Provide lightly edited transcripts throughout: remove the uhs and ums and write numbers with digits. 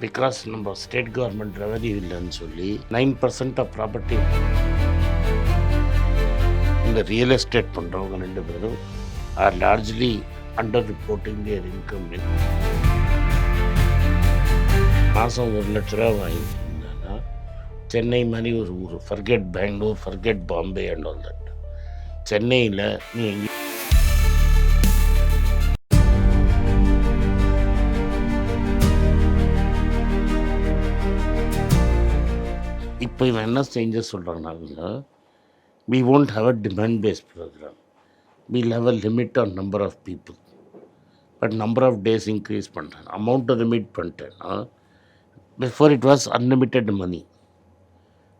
Because நம்ம state government revenue இல்லைன்னு சொல்லி 9% ஆஃப் ப்ராப்பர்ட்டி இந்த ரியல் எஸ்டேட் பண்ணுறவங்க 2 பேரும் are largely under reporting their income. மாதம் 1 லட்ச ரூபா வாங்கியிருந்தாங்கன்னா சென்னை மாதிரி ஒரு ஊர், forget Bangalore, forget Bombay and all that. சென்னையில் நீ எங்கே இப்போ இவன் என்ன சேஞ்சஸ் சொல்கிறாங்கன்னா, we won't have a demand-based program. We'll have a limit on number of people. But number of days increase பண்ணுறேன், அமௌண்ட்டை லிமிட் பண்ணிட்டேன்னா, before it was unlimited money.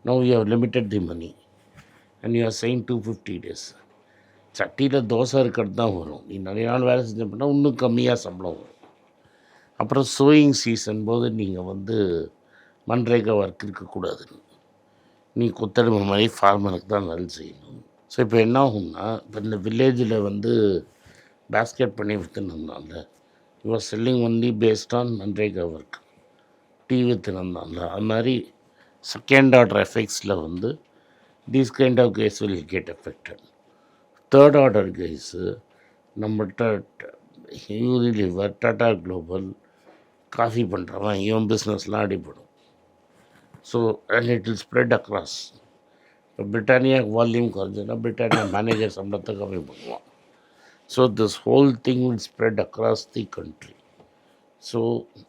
Now you have limited the money. And you are saying 250 days. சட்டியில் தோசை இருக்கிறது தான் வரும். நீ நிறைய நாள் வேலை செஞ்ச பண்ணால் இன்னும் கம்மியாக சம்பளம் வரும். அப்புறம் சோயிங் சீசன் போது நீங்கள் மன்ரேகா ஒர்க் இருக்கக்கூடாது. நீ கொத்தடிமை மாதிரி ஃபார்மருக்கு தான் வேலை செய்யணும். ஸோ இப்போ என்ன ஆகும்னா, இப்போ இந்த வில்லேஜில் பேஸ்கெட் பண்ணி விற்றுனதுனால your selling only based on MNREGA work. Tea விற்றுனதுனால அது மாதிரி செகண்ட் ஆர்டர் எஃபெக்ட்ஸில் these kind of case will get affected. Third order case நம்மகிட்ட யூனிலிவர், டாடா குளோபல், காஃபி பண்ணுறவன் இவன் பிஸ்னஸ்லாம் அடிப்படும். So and it will spread across. இப்போ பிரிட்டானியா வால்யூம் குறைஞ்சுன்னா பிரிட்டானியா மேனேஜர் சம்பளத்தை கம்மி பண்ணுவான். So this whole thing will spread across the country. So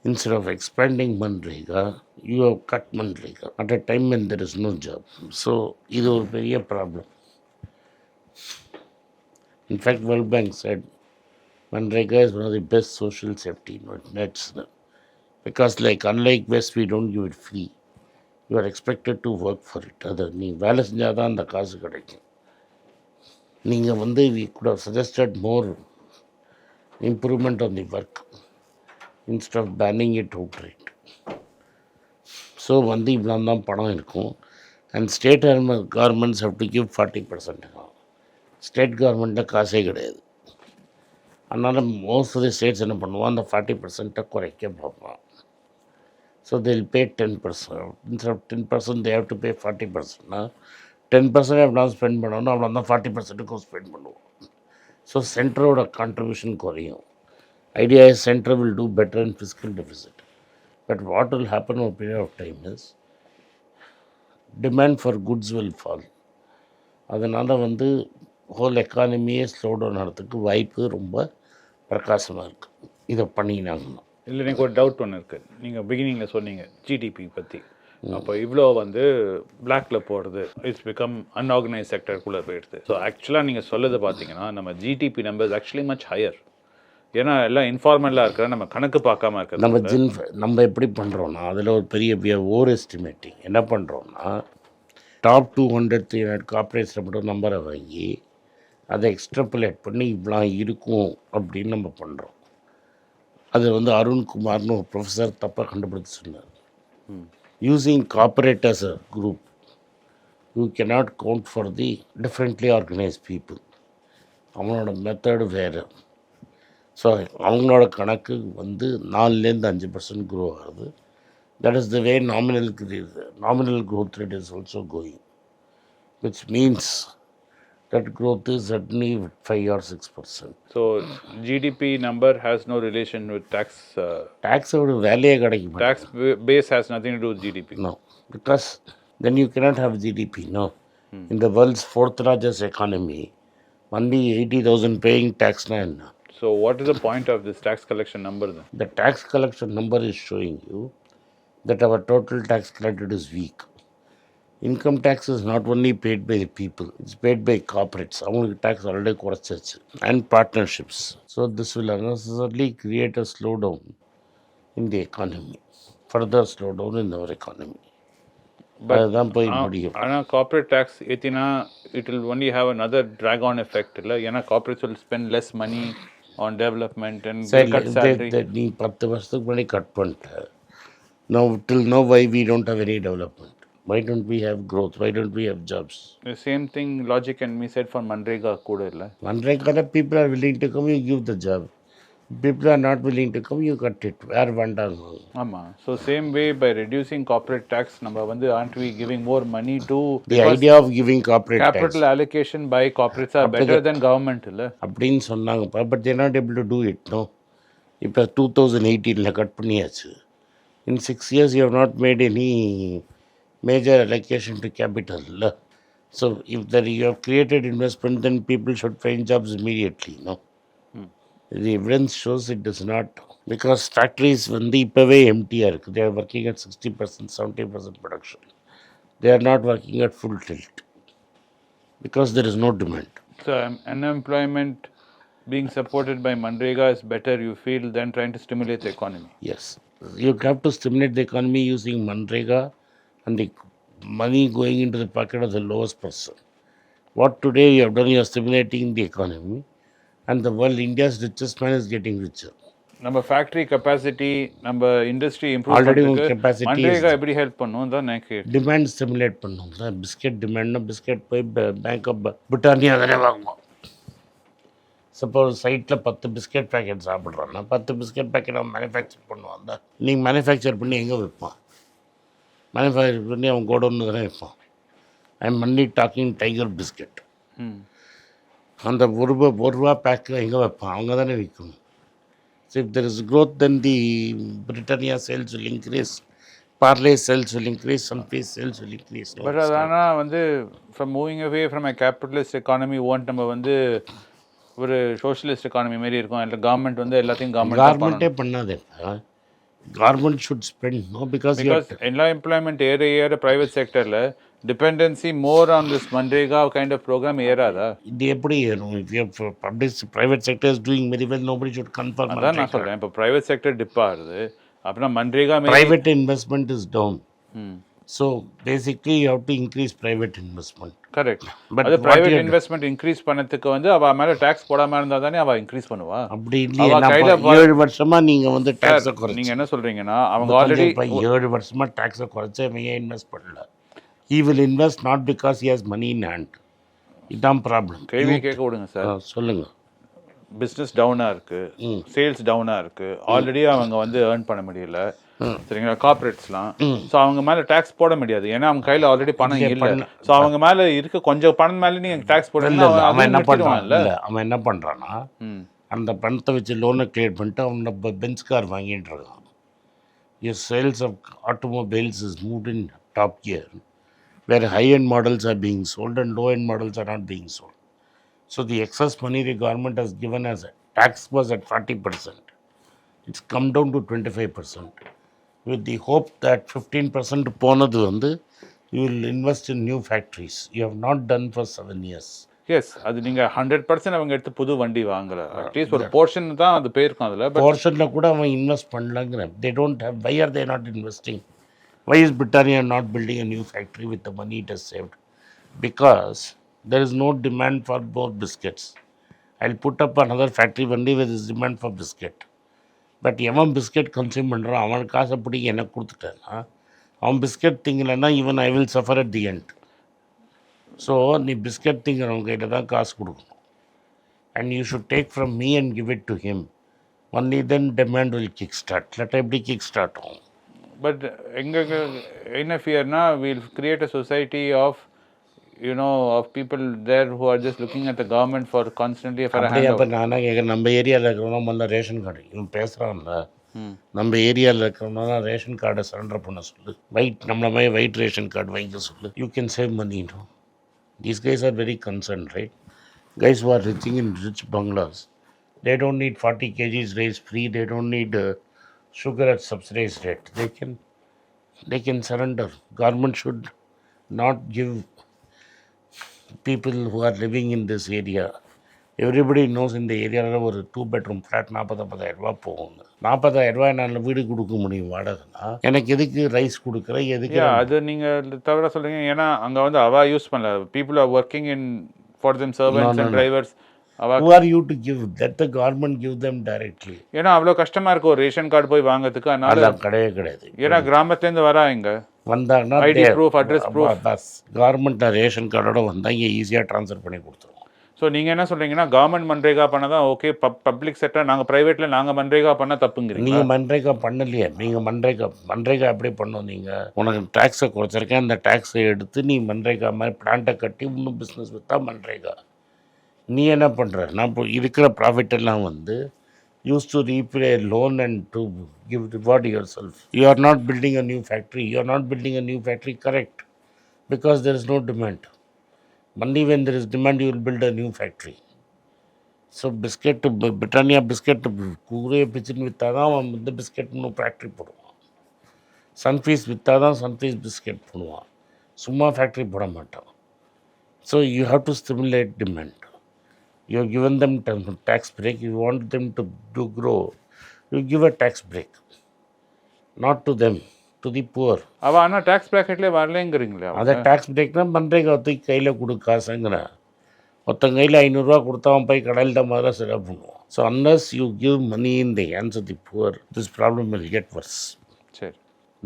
instead of expanding MNREGA, you have cut MNREGA at a time when there is no job. So இது ஒரு பெரிய problem. In fact world bank said Manrega is one of the best social safety nets, because unlike West, we don't give it free. You are expected to work for it. அது நீ வேலை செஞ்சால் தான் அந்த காசு கிடைக்கும். நீங்கள் we could have suggested more improvement on the work instead of banning it outright. So இவ்வளோ தான் பணம் இருக்கும். And state governments have to give 40%. State கவர்மெண்ட்டில் காசே கிடையாது. அதனால் மோஸ்ட் ஆஃப் தி ஸ்டேட்ஸ் என்ன பண்ணுவான், அந்த 40% குறைக்க பார்ப்பான். So they will pay 10%. Instead of 10% they have to pay 40%. 10% எவ்வளோ ஸ்பெண்ட் பண்ணணும், அவ்வளோ தான் 40%க்கும் ஸ்பெண்ட் பண்ணுவோம். ஸோ சென்டரோட கான்ட்ரிபியூஷன் குறையும். Idea is centre will do better in fiscal deficit. But what will happen over period of time is demand for goods will fall. அதனால் whole எக்கானமியே ஸ்லோ டவுன் ஆகிறதுக்கு வாய்ப்பு ரொம்ப பிரகாசமாக இருக்குது. இதை பண்ணினாங்கன்னா. இல்லை, எனக்கு ஒரு டவுட் ஒன்று இருக்குது. நீங்கள் பிகினிங்கில் சொன்னீங்க ஜிடிபி பற்றி. அப்போ இவ்வளோ பிளாக்ல போடுறது, இட்ஸ் பிகம் அன்ஆர்கனைஸ் செக்டருக்குள்ளே போயிடுது. ஸோ ஆக்சுவலாக நீங்கள் சொல்லது பார்த்தீங்கன்னா நம்ம GDP numbers actually much higher. ஏன்னா எல்லாம் இன்ஃபார்மலாக இருக்கிற நம்ம கணக்கு பார்க்காம இருக்கிறது. நம்ம எப்படி பண்ணுறோன்னா, அதில் ஒரு பெரிய ஓவர் எஸ்டிமேட்டிங் என்ன பண்ணுறோன்னா, டாப் 200-300 கார்பரேட்ஸில் மட்டும் நம்பரை வாங்கி அதை எக்ஸ்ட்ராப்புலேட் பண்ணி இவ்வளோ இருக்கும் அப்படின்னு நம்ம பண்ணுறோம். அது அருண்குமார்னு ஒரு ப்ரொஃபஸர் தப்பாக கண்டுபிடிச்சு சொன்னார். Using corporate as a group, you cannot count for the differently organised people. அவனோட மெத்தடு வேறு. ஸோ அவங்களோட கணக்கு 4-5% க்ரோ ஆகுது. That is the way nominal growth rate is also going, which means that growth is certainly 5 or 6%. So GDP number has no relation with tax. Tax oda value கிடைக்கும். Tax base has nothing to do with GDP. No, because then you cannot have GDP. No. In the world's 4th largest economy, only 80,000 paying tax na enna. So what is the point of this tax collection number then? The tax collection number is showing you that our total tax collected is weak. Income tax is not only paid by the people, it's paid by corporates. அவங்களுக்கு tax already குறைச்சாச்சு. And partnerships. So this will unnecessarily create a slowdown in the economy. Further slowdown in our economy. அதுதான் போய் முடியும். ஆனால் corporate tax ஏற்றினா it will only have another drag on effect இல்லை? ஏன்னா corporates will spend less money on development and cut salary. நீ 10 வருஷத்துக்கு முன்னாடி கட் பண்ணிட்ட. Now till now why we don't have any development? Why don't we have growth? Why don't we have jobs? The same thing logic can be said for Manrega கூட இல்லை? Manrega, people are willing to come, you give the job. People are not willing to come, you cut it. வேறு வேண்டாங்க. ஆமாம். So same way by reducing corporate tax நம்ம வந்து aren't we giving more money to The idea of giving corporate tax. capital allocation by corporates are better than government இல்லை அப்படின்னு சொன்னாங்கப்பா. But they not able to do it, no. இப்போ 2018 cut பண்ணியாச்சு. In 6 years you have not made any major allocation to capital. So if that you have created investment, then people should find jobs immediately, no. The evidence shows it does not, because factories வந்து இப்போவே எம்டியாக இருக்குது. They are working at 60%, 70% production. They are not working at full tilt because there is no demand. So unemployment being supported by Manrega is better, you feel, than trying to stimulate the economy. Yes, you have to stimulate the economy using Manrega and the money going into the pocket of the lowest person. What today you have done, you are stimulating the economy, and the world, India's richest man is getting richer. நம்ம factory capacity, நம்ம industry improve Already பண்ணுறதுக்கு capacity MNREGA எப்படி help பண்ணும் தான் எனக்கு. Demand stimulate பண்ணும் தான். Biscuit டிமாண்ட்னா biscuit போய் பேங்க் ஆஃப் பிரிட்டானியா தானே வாங்குவோம். சப்போஸ் சைட்டில் 10 பிஸ்கெட் பேக்கெட் சாப்பிட்றோன்னா 10 பிஸ்கெட் பேக்கெட் அவன் மேனுஃபேக்சர் பண்ணுவான் தான். நீங்கள் மேனுஃபேக்சர் பண்ணி எங்கே வைப்பான்? மேனுஃபேக்சர் பண்ணி அவன் கோடவுன்னு தானே வைப்பான். I am only talking tiger biscuit. அந்த ஒரு ரூபா பேக்கு எங்கே வைப்பான்? அவங்க தானே விற்கணும். So if there is growth, then the Britannia sales will increase, Parle sales will increase, Sunfeast sales will increase. But ஆனால் வந்து from moving away from a capitalist economy won't நம்ம வந்து ஒரு சோஷியலிஸ்ட் எக்கானமி மாரி இருக்கும். இல்லை கவர்மெண்ட் வந்து எல்லாத்தையும் கவர்மெண்ட்டே பண்ணாதே. Government should spend, no, because எல்லா எம்ப்ளாய்மெண்ட் ஏற ப்ரைவேட் செக்டரில் dependency more on this MNREGA kind of program ஏறாதா? இது எப்படி ஏறும்? If private sector is doing very well, nobody should conform. அதான் நான் சொல்கிறேன். இப்போ ப்ரைவேட் செக்டர் டிப் ஆகுது அப்படின்னா MNREGA private investment is down. So basically you have to increase private investment. Correct. But அது ப்ரைவேட் இன்வெஸ்ட்மெண்ட் இன்க்ரீஸ் பண்ணதுக்கு வந்து அவள் மேலே டேக்ஸ் போடாமல் இருந்தால் தானே அவள் இன்க்ரீஸ் பண்ணுவா. அப்படி இல்லையா? 7 வருஷமாக நீங்கள் வந்து டேக்ஸை குறைச்சி, நீங்கள் என்ன சொல்கிறீங்கன்னா அவங்க ஆல்ரெடி 7 வருஷமாக டேக்ஸை குறைச்சி அவன் ஏன் இன்வெஸ்ட் பண்ணல? He will invest not because he has money in hand. இதுதான் ப்ராப்ளம். கேள்வி கேட்க விடுங்க சார். சொல்லுங்கள். பிஸ்னஸ் டவுனாக இருக்குது, சேல்ஸ் டவுனாக இருக்குது, ஆல்ரெடி அவங்க வந்து ஏர்ன் பண்ண முடியல, சரிங்களா, கார்பரேட்ஸ்லாம். ஸோ அவங்க மேலே டேக்ஸ் போட முடியாது, ஏன்னா அவங்க கையில் ஆல்ரெடி பணம் இல்லை. ஸோ அவங்க மேலே இருக்க கொஞ்சம் பணம் மேலே நீங்கள் டேக்ஸ் போடல. அவன் என்ன பண்ணுறான்? அவன் என்ன பண்ணுறான்னா, அந்த பணத்தை வச்சு லோனை கிளியர் பண்ணிட்டு அவனோட பென்ஸ் கார் வாங்கிட்டு இருக்கான். Your sales of automobiles is moved in top gear, where high-end models are being sold and low-end models are not being sold. So the excess money the government has given as a tax was at 40%. It's come down to 25%. With the hope that 15% போனது வந்து you will invest in new factories. You have not done for 7 years. S, அது நீங்கள் 100% அவங்க எடுத்து புது வண்டி வாங்கலை. At least ஒரு போர்ஷன் தான் அது போயிருக்கும். அதில் போர்ஷனில் கூட அவன் invest பண்ணலங்கிறேன். They don't have. Why are they not investing? Why is Britannia not building a new factory with the money it has saved? Because there is no demand for more biscuits. I'll put up another factory only where there is demand for biscuit. But எவன் biscuit consume பண்ணுறான் அவன் காசை பிடிங்க எனக்கு கொடுத்துட்டேன்னா அவன் biscuit திங்கலைன்னா even I will suffer at the end. So நீ பிஸ்கெட் திங்கிறவங்க கையில் தான் காசு கொடுக்கணும். And you should take from me and give it to him. Only then demand will kick start. இல்லாட்டா எப்படி கிக் ஸ்டார்ட் ஆகும்? பட் எங்களுக்கு என்ன ஃபியர்னா, will create a society of of people there who are just looking at the government for constantly for a handout. அப்போ நானா கேட்குறேன், நம்ம ஏரியாவில் இருக்கிறவங்க முதல்ல ரேஷன் கார்டு இவன் பேசுகிறான்ல, நம்ம ஏரியாவில் இருக்கிறவங்க ரேஷன் கார்டை சரண்டர் பண்ண சொல்லு. நம்மள மாதிரி ஒயிட் ரேஷன் கார்டு வாங்கிக்க சொல்லு. You can save money. These guys are very concerned, right? Guys who are living in rich bungalows, they don't need 40 kgs rice free. They don't need sugar at subsidized rate. They can surrender. Government should not give people who are living in this area. Everybody knows in the area ஒரு 2-bedroom flat 40,000 ரூபா போகும். 40,000 ரூபாய் என்னால் வீடு கொடுக்க முடியும் வாடகைனா, எனக்கு எதுக்கு ரைஸ் கொடுக்குற? எதுக்கு? அது நீங்கள் தவிர சொல்கிறீங்க. ஏன்னா அங்கே வந்து அவா யூஸ் பண்ணல. People are working in for them servants and drivers. Who are you to give? Let the government give them directly. ஏன்னா அவ்வளோ கஷ்டமாக இருக்கும் ஒரு ரேஷன் கார்டு போய் வாங்கிறதுக்கு. அதனால கிடையாது. ஏன்னா கிராமத்துலேருந்து வராங்க, வந்தாங்கன்னா ID proof, address proof. Government ration கார்டோட வந்தால் இங்கே ஈஸியாக ட்ரான்ஸ்ஃபர் பண்ணி கொடுத்துருவோம். ஸோ நீங்கள் என்ன சொல்கிறீங்கன்னா கவர்மெண்ட் மன்ரேகா பண்ணால் தான் ஓகே, பப்ளிக் செக்டர் நாங்கள் ப்ரைவேட்டில் நாங்கள் மன்ரேகா பண்ணால் தப்புங்கிறீங்க. நீங்கள் மன்ரேகா பண்ணலையே, நீங்கள் மன்ரேகா எப்படி பண்ணோம்? நீங்கள் உனக்கு டேக்ஸை குறைச்சிருக்கேன், அந்த டேக்ஸை எடுத்து நீ மன்ரேகா மாதிரி பிளான்ட்டை கட்டி இன்னும் பிஸ்னஸ் விற்றா மன்ரேகா. நீ என்ன பண்ணுற? நான் இப்போ இருக்கிற ப்ராஃபிட் எல்லாம் வந்து use to repay loan and to give reward yourself. You are not building a new factory. You are not building a new factory, correct, because there is no demand. Only when there is demand you will build a new factory. So biscuit Britannia biscuit கூரையை பிச்சுன்னு விற்றா தான் அவன் வந்து biscuit இன்னும் factory போடுவான். சன்ஃபீஸ் விற்றா தான் Sunfeast biscuit போடுவான், சும்மா ஃபேக்ட்ரி போட மாட்டான். So you have to stimulate demand. You have given them tax break. You want them to do grow, you give a tax break, not to them, to the poor. அவள் ஆனால் tax ப்ராக்கெட்லேயே வரலேங்கிறீங்களே. அதை tax பிரேக்னா MNREGA தூக்கி கையில் கொடு காசுங்கிறேன். ஒருத்தன் கையில் 500 கொடுத்தா அவன் போய் கடையில் தான் முதல்ல செலவு பண்ணுவான். So unless you give money in the hands of the poor, this problem will get worse. சரி,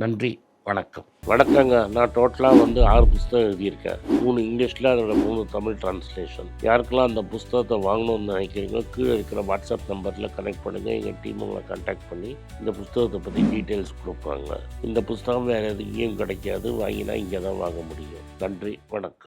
நன்றி, வணக்கம். வணக்கங்க. நான் டோட்டலாக வந்து 6 புஸ்தகம் எழுதியிருக்கேன். 3 இங்கிலீஷில், அதோட 3 தமிழ் டிரான்ஸ்லேஷன். யாருக்கெல்லாம் அந்த புஸ்தகத்தை வாங்கணும்னு நினைக்கிறீங்களோ கீழே இருக்கிற வாட்ஸ்அப் நம்பரில் கனெக்ட் பண்ணுங்கள். எங்கள் டீம் உங்களை கான்டாக்ட் பண்ணி இந்த புஸ்தகத்தை பற்றி டீட்டெயில்ஸ் கொடுப்பாங்க. இந்த புஸ்தகம் வேறு எங்கேயும் கிடைக்காது, வாங்கினா இங்கே தான் வாங்க முடியும். நன்றி, வணக்கம்.